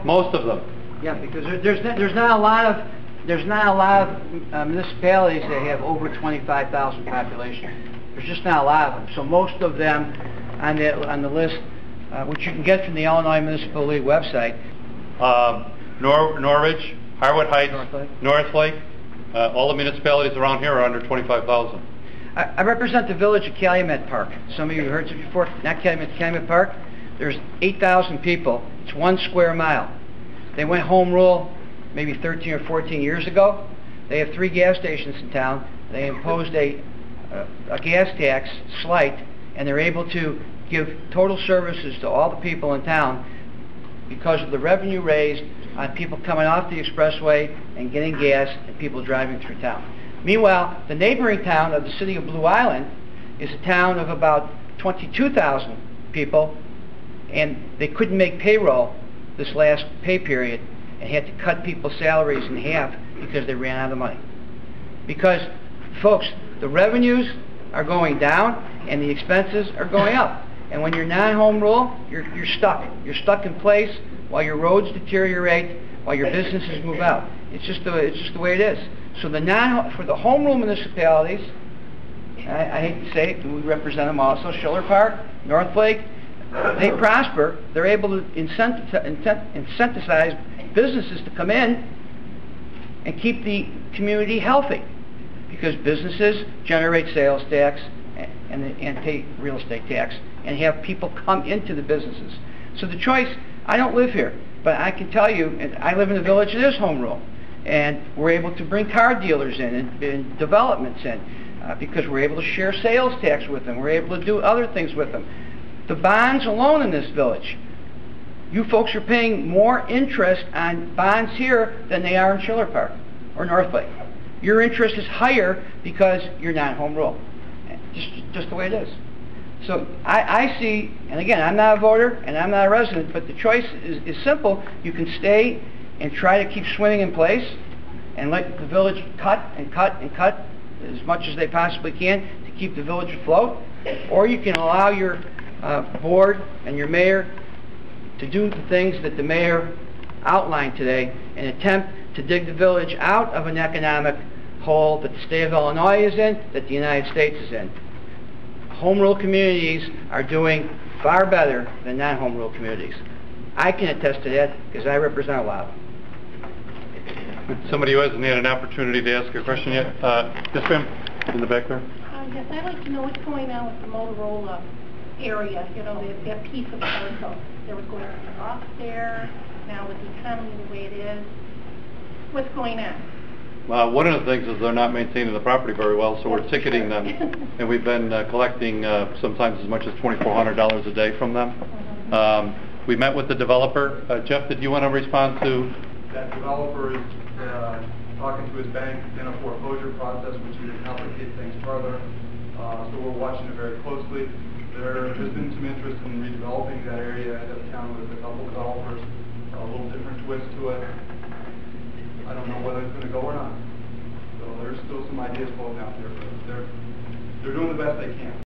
Most of them. Yeah, because there's not a lot of municipalities that have over 25,000 population. There's just not a lot of them. So most of them on the list, which you can get from the Illinois Municipal League website. Norridge, Harwood Heights, Northlake, all the municipalities around here are under 25,000. I represent the village of Calumet Park. Some of you have heard it before. Not Calumet Park. There's 8,000 people. It's 1 square mile. They went home rule maybe 13 or 14 years ago. They have 3 gas stations in town. They imposed a gas tax, slight, and they're able to give total services to all the people in town because of the revenue raised on people coming off the expressway and getting gas and people driving through town. Meanwhile, the neighboring town of the city of Blue Island is a town of about 22,000 people, and they couldn't make payroll this last pay period and had to cut people's salaries in half because they ran out of money. Because, folks, the revenues are going down and the expenses are going up. And when you're non-home rule, you're stuck. You're stuck in place while your roads deteriorate, while your businesses move out. It's just the way it is. So for the home rule municipalities, I hate to say it, we represent them also, Schiller Park, Northlake, they prosper. They're able to incentivize businesses to come in and keep the community healthy, because businesses generate sales tax and pay real estate tax and have people come into the businesses. So the choice, I don't live here, but I can tell you, and I live in a village that is home rule, and we're able to bring car dealers in and developments in because we're able to share sales tax with them. We're able to do other things with them. The bonds alone in this village, you folks are paying more interest on bonds here than they are in Schiller Park or Northlake. Your interest is higher because you're not home rule. Just the way it is. So I see, and again, I'm not a voter and I'm not a resident, but the choice is simple. You can stay and try to keep swimming in place and let the village cut and cut and cut as much as they possibly can to keep the village afloat, or you can allow your board and your mayor to do the things that the mayor outlined today and attempt to dig the village out of an economic hole that the state of Illinois is in, that the United States is in. Home rule communities are doing far better than non-home rule communities. I can attest to that because I represent a lot of them. Somebody who hasn't had an opportunity to ask a question yet. Yes, ma'am, in the back there. Yes, I'd like to know what's going on with the Motorola area, you know, that piece of parcel. There was going to be off there, now with the economy the way it is. What's going on? One of the things is they're not maintaining the property very well, so we're ticketing them, and we've been collecting sometimes as much as $2,400 a day from them. We met with the developer. Jeff, did you want to respond to? That developer is talking to his bank in a foreclosure process, which is going to complicate things further. So we're watching it very closely. There has been some interest in redeveloping that area of town with a couple developers. A little different twist to it. I don't know whether it's going to go or not. So there's still some ideas floating out there, but they're doing the best they can.